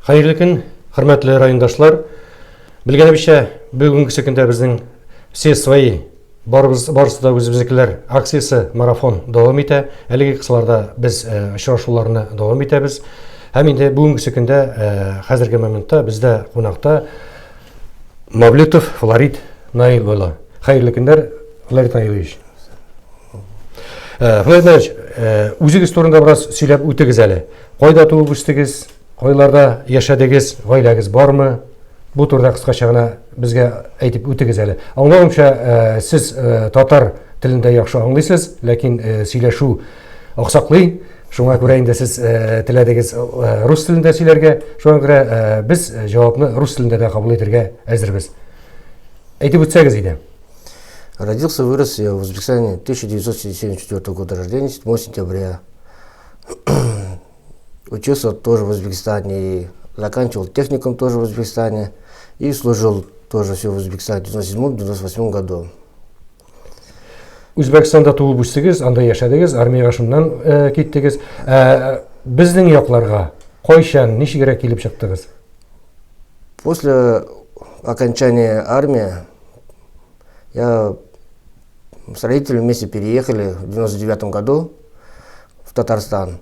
Хайырлы күн, хөрмәтле райондашлар. Белгәнебезчә, бүгенге көндә безнең все свои барысы да үзебезнекеләр акциясе марафон дәвам итә. Әлеге кысаларда без очрашуларны дәвам итәбез. Һәм инде бүгенге көндә хәзерге моментта бездә кунакта Мавлютов Флорид Наил улы. Хайырлы көннәр, Флорид Наилович. Флорид Наилович, үзегез турында бераз сөйләп үтегез әле. Кайда туып үстегез? Кайларда яшәдегез, гаиләгез бармы? Бу турыда кыскача гына безгә әйтеп үтегез әле. Аңлавымча, сез татар телендә яхшы аңлыйсыз, ләкин сөйләшү аксаклый. Шуңа күрә инде сез теләдегез рус телендә сөйләргә. Шуңа күрә без җавапны рус телендә дә кабул итәргә әзербез. Әйтеп үтсәгез иде. Родился, вырос я в Узбекистане 1974 года рождения, 7 сентября. Учился тоже в Узбекистане и заканчивал техникум тоже в Узбекистане. И служил тоже все в Узбекистане в 1997-1998 году. Үзбәкстанда туып үстегез, анда яшәдегез, армияга шуннан киттегез. Безнең якларга кайчан, ничегрәк килеп чыктыгыз? После окончания армии я с родителями вместе переехали в 1999 году в Татарстан.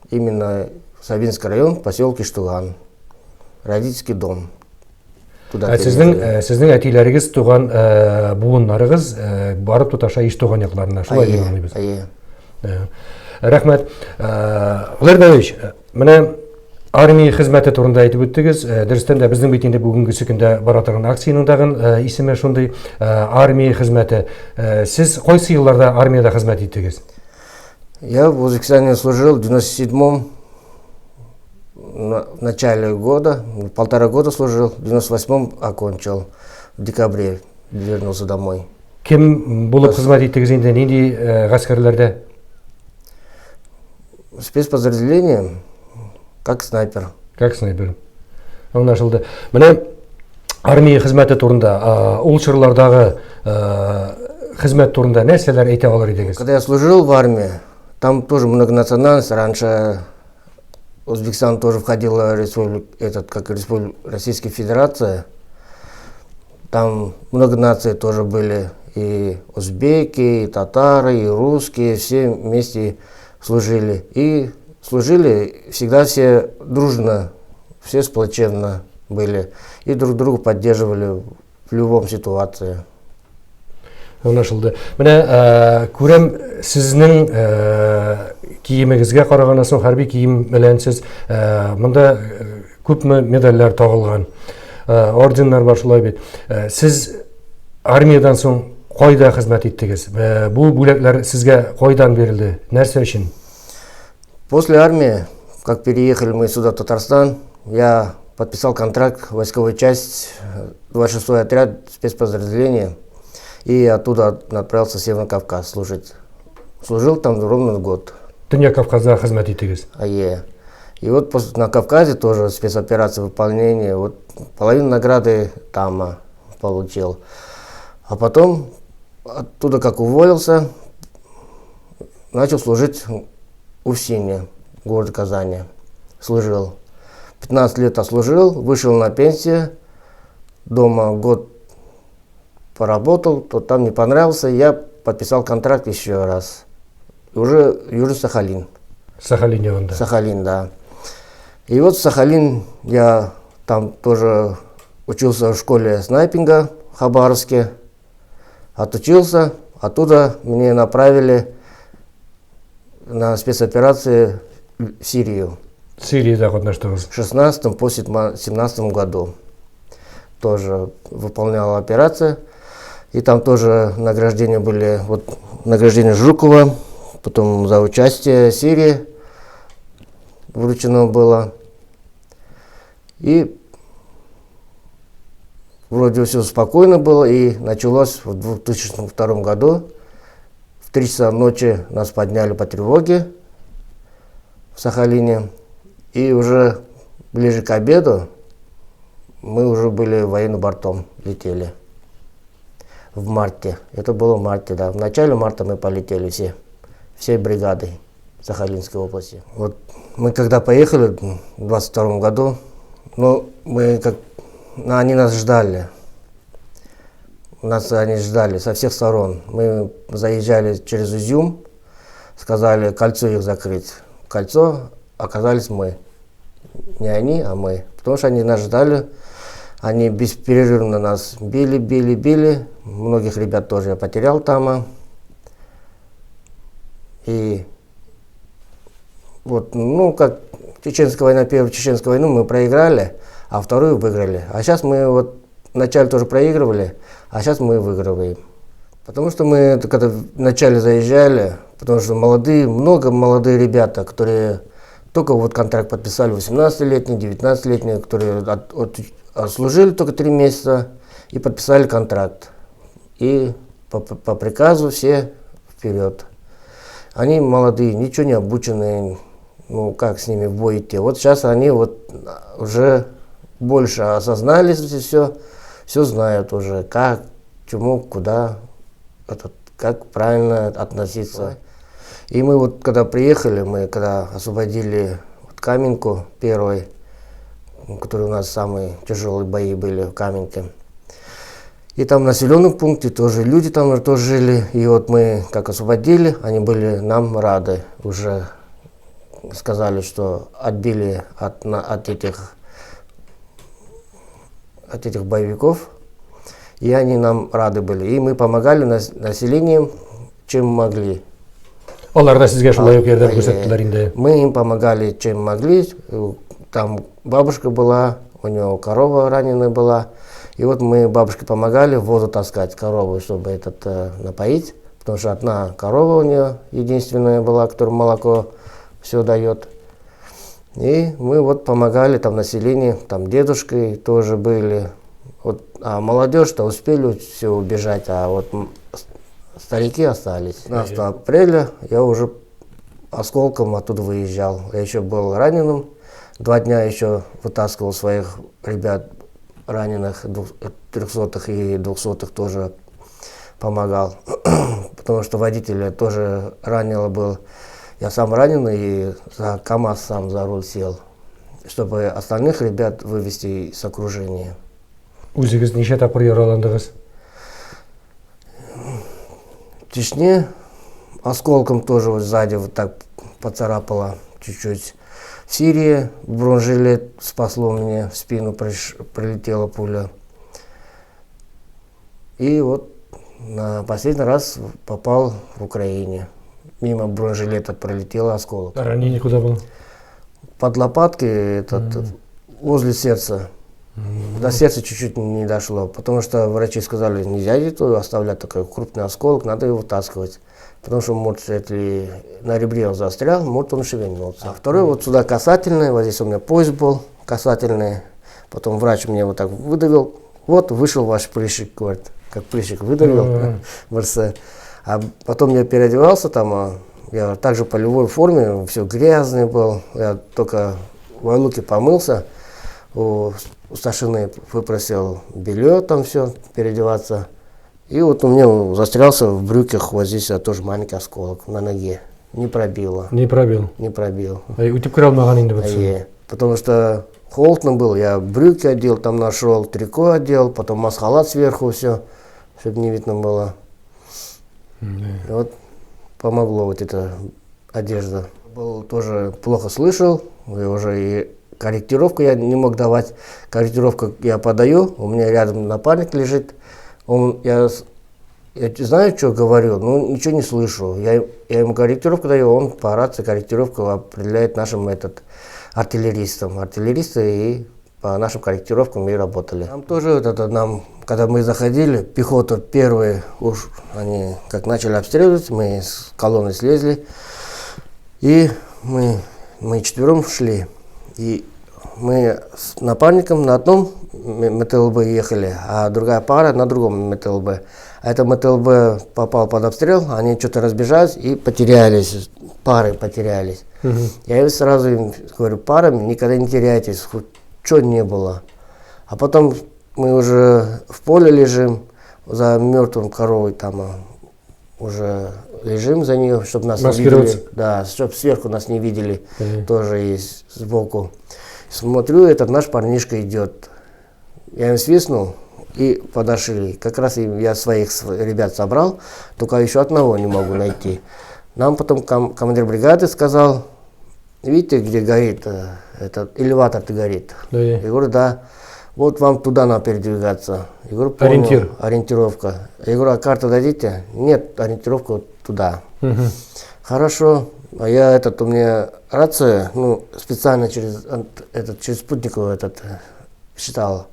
Именно в Савинский район, поселок Иштуган. Родительский дом. Сезнең әтиләрегез туган буыннарыгыз барып тоташа Иштуган якларына. Шулай дип аңлыйбыз. Рәхмәт. Флорид Наилович, менә армия хезмәте турында әйтеп үттегез. Дөрестән дә безнең бит инде бүгенге көндә бара торган акцияның дагы исеме шундый армия хезмәте. Сез кайсы елларда армияда хезмәт иттегез? Я в Узбекистане служил в 97-м, в начале года, 1,5 года служил, в 98-м окончил, в декабре вернулся домой. Кем булып хезмәт иттегез инде, нинди гаскәрләрдә? Спецподразделение, как снайпер. Как снайпер. Аңлашылды. Менә армия хезмәте турында, ул чорлардагы хезмәт турында нәрсәләр әйтә алыр идегез? Когда я служил в армии, там тоже многонациональность. Раньше Узбекистан тоже входила Российская Федерация. Там много наций тоже были. И узбеки, и татары, и русские. Все вместе служили. И служили всегда все дружно, все сплоченно были. И друг друга поддерживали в любом ситуации. Аңлашылды. Менә күрәм сезнең киемегезгә караганнан соң хәрби кием белән сез монда күпме медальләр тагылган, орденнар бар шулай бит. Сез армиядан соң кайда хезмәт иттегез? Бу бүләкләр сезгә кайдан бирелде? Нәрсә өчен? После армии, как переехали мы сюда, в Татарстан, я подписал контракт в войсковую часть, 26-й отряд спецподразделения. И оттуда отправился в Северный Кавказ служить. Служил там ровно год. Дөнья Кавказда хезмәт иттегез. И вот на Кавказе тоже спецоперации выполнения. Вот половину награды там получил. А потом оттуда как уволился, начал служить в Уфсине, городе Казани. Служил. 15 лет отслужил, вышел на пенсию. Дома год поработал, то там не понравился, я подписал контракт еще раз. И уже Южный Сахалин. Сахалин, да. Сахалин, да. И вот в Сахалин я там тоже учился в школе снайпинга в Хабаровске. Отучился, оттуда меня направили на спецоперации в Сирию. В Сирии, да, вот на что. В 16 по 17 году тоже выполнял операции. И там тоже награждения были, вот награждение Жукова, потом за участие в Сирии вручено было. И вроде все спокойно было, и началось в 2002 году. В 3 часа ночи нас подняли по тревоге в Сахалине. И уже ближе к обеду мы уже были военным бортом, летели. В марте. Это было в марте, да. В начале марта мы полетели всей бригадой Сахалинской области. Вот мы когда поехали в 22 году, Ну, мы как... Они нас ждали. Нас они ждали со всех сторон. Мы заезжали через Изюм, сказали кольцо их закрыть. Кольцо оказались мы. Не они, а мы. Потому что они нас ждали. Они беспрерывно нас били. Многих ребят тоже я потерял там. И вот, ну, как Чеченская война, первую Чеченскую войну мы проиграли, а вторую выиграли. А сейчас мы вот вначале тоже проигрывали, а сейчас мы выигрываем. Потому что мы, когда вначале заезжали, потому что много молодые ребята, которые только вот контракт подписали, 18-летние, 19-летние, которые отслужили только 3 месяца и подписали контракт. И по приказу все вперед. Они молодые, ничего не обученные, ну как с ними в бой идти. Вот сейчас они вот уже больше осознали все знают уже, как, чему, куда, как правильно относиться. И мы вот когда приехали, мы когда освободили вот Каменку первой, который у нас самые тяжелые бои были в Каменке. И там в населенном пункте тоже люди там тоже жили. И вот мы как освободили, они были нам рады. Уже сказали, что отбили от этих боевиков. И они нам рады были. И мы помогали населению, чем могли. Олар да сізге шулай ук ярдәм күрсәттеләр инде. Мы им помогали, чем могли. Там бабушка была, у нее корова раненая была. И вот мы бабушке помогали воду таскать, корову, чтобы напоить. Потому что одна корова у нее единственная была, которая молоко все дает. И мы вот помогали там населению, там дедушкой тоже были. Вот, а молодежь-то успели все убежать, а вот старики остались. 15 апреля я уже осколком оттуда выезжал. Я еще был раненым. 2 дня еще вытаскивал своих ребят раненых, 300-х и 200-х тоже помогал. Потому что водитель тоже раненый был. Я сам раненый и за КамАЗ сам за руль сел, чтобы остальных ребят вывести с окружения. Үзегез ничә тапкыр яраландыгыз? В Чечне осколком тоже вот сзади вот так поцарапало чуть-чуть. В Сирии бронежилет спасло мне, в спину прилетела пуля. И вот на последний раз попал в Украине. Мимо бронежилета пролетел осколок. А ранение куда было? Под лопаткой, возле сердца. До сердца чуть-чуть не дошло, потому что врачи сказали, нельзя оставлять такой крупный осколок, надо его вытаскивать. Потому что, может, если на ребре он застрял, может, он шевельнулся. А второй вот сюда касательный, вот здесь у меня пояс был касательный. Потом врач мне вот так выдавил. Вот вышел ваш прыщик, говорит, как прыщик выдавил в РС. А потом я переодевался там, я также в полевой форме, все грязный был. Я только в Айлуке помылся, у старшины выпросил белье там все, переодеваться. И вот у меня застрялся в брюках, вот здесь тоже маленький осколок на ноге. Не пробило. Не пробил. Не пробил. Үтеп кіре алмаған инде бутсы. Потому что холодно было, я брюки одел, там нашел, трико одел, потом масхалат сверху все, чтобы не видно было. И вот помогло вот эта одежда. Был тоже плохо слышал, и уже и корректировку я не мог давать. Корректировку я подаю, у меня рядом напарник лежит. Я знаю, что говорю, но ничего не слышу. Я ему корректировку даю, он по рации корректировку определяет нашим артиллеристам. Артиллеристы и по нашим корректировкам и работали. Нам тоже когда мы заходили, пехота первые, уж они как начали обстреливать, мы с колонны слезли. И мы 4 шли. И мы с напарником на одном МТЛБ ехали, а другая пара на другом МТЛБ. А это МТЛБ попал под обстрел, они что-то разбежались и потерялись, пары потерялись. Я им сразу говорю, парами никогда не теряйтесь, хоть что не было. А потом мы уже в поле лежим, за мертвым коровой там уже лежим за нее, чтобы нас не видели. Да, чтобы сверху нас не видели, тоже есть сбоку. Смотрю, этот наш парнишка идет. Я им свистнул и подошли. Как раз я своих ребят собрал, только еще одного не могу найти. Нам потом командир бригады сказал: видите, где горит, этот элеватор-то горит? Да. Я говорю, да. Вот вам туда надо передвигаться. Я говорю, понял. Ориентир. Ориентировка. Я говорю, а карту дадите? Нет, ориентировка вот туда. Хорошо. А я у меня рация, специально через спутниковый считал.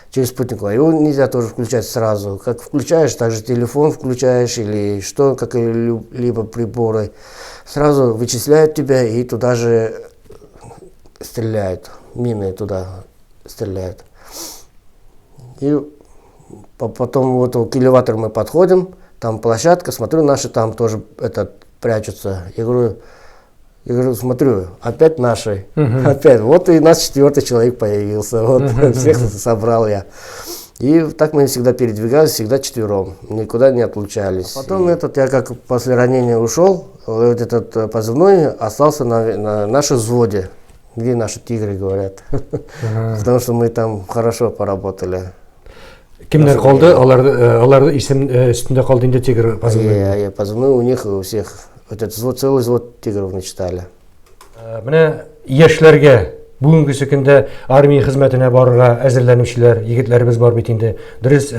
Через спутниковый. Его нельзя тоже включать сразу. Как включаешь, так же телефон включаешь или что, какие-либо приборы. Сразу вычисляют тебя и туда же стреляют. Мины туда стреляют. И потом вот к элеватору мы подходим, там площадка, смотрю, наши там тоже прячутся. Я говорю, смотрю, опять наши, опять. Вот и наш 4-й человек появился, вот всех собрал я. И так мы всегда передвигались, всегда 4, никуда не отлучались. Потом я как после ранения ушел, вот этот позывной остался на нашем взводе, где наши тигры говорят, потому что мы там хорошо поработали. Кемнер қалды, аларды исем үстінде қалды инде тигр позывной. Позывной у них у всех, целый взвод тигров начитали. Менә яшьләргә бүгенге көндә армия хезмәтенә барырга әзерләнүчеләр, егетләребез бар бит инде. Дөрес,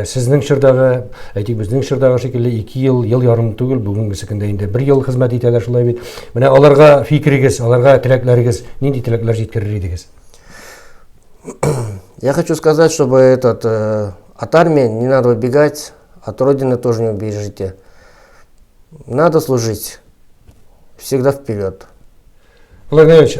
сезнең чордагы, әйтик, безнең чордагы шикелле 2 ел, ел ярым түгел, бүгенге көндә инде 1 ел хезмәт итәләр шулай бит. Менә аларга фикерегез, аларга теләкләрегез, нинди теләкләр җиткерер идегез? Я хочу сказать, чтобы от армии не надо убегать, от родины тоже не убежите. Надо служить. Всегда вперед. Владимирович,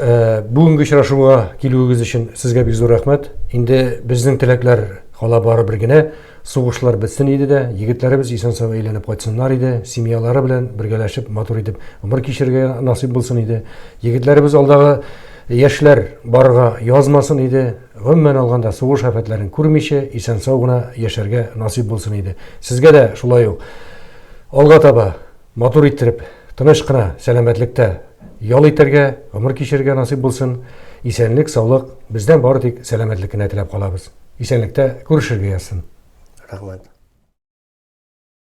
бүгенге очрашуга килүегез өчен сезгә бик зур рәхмәт. Инде безнең теләкләр кала барыбер генә, сугышлар бетсен иде дә, егетләребез исән-сау әйләнеп кайтсыннар иде, семьялары белән бергәләшеп матур итеп гомер кичерергә насыйп булсын иде. Егетләребез алдагы яшьләр барырга язмасын иде, гомумән алганда сугыш афәтләрен күрмичә, исән-сау гына яшәргә насыйп булсын иде. Сезгә дә шулай ук алга таба матур иттереп, тыныч кына сәламәтлектә ял итәргә, гомер кичерергә насыйп булсын. Исәнлек, саулык, бездән бары тик сәламәтлек кенә теләп калабыз. Исәнлектә күрешергә язсын. Рахмәт.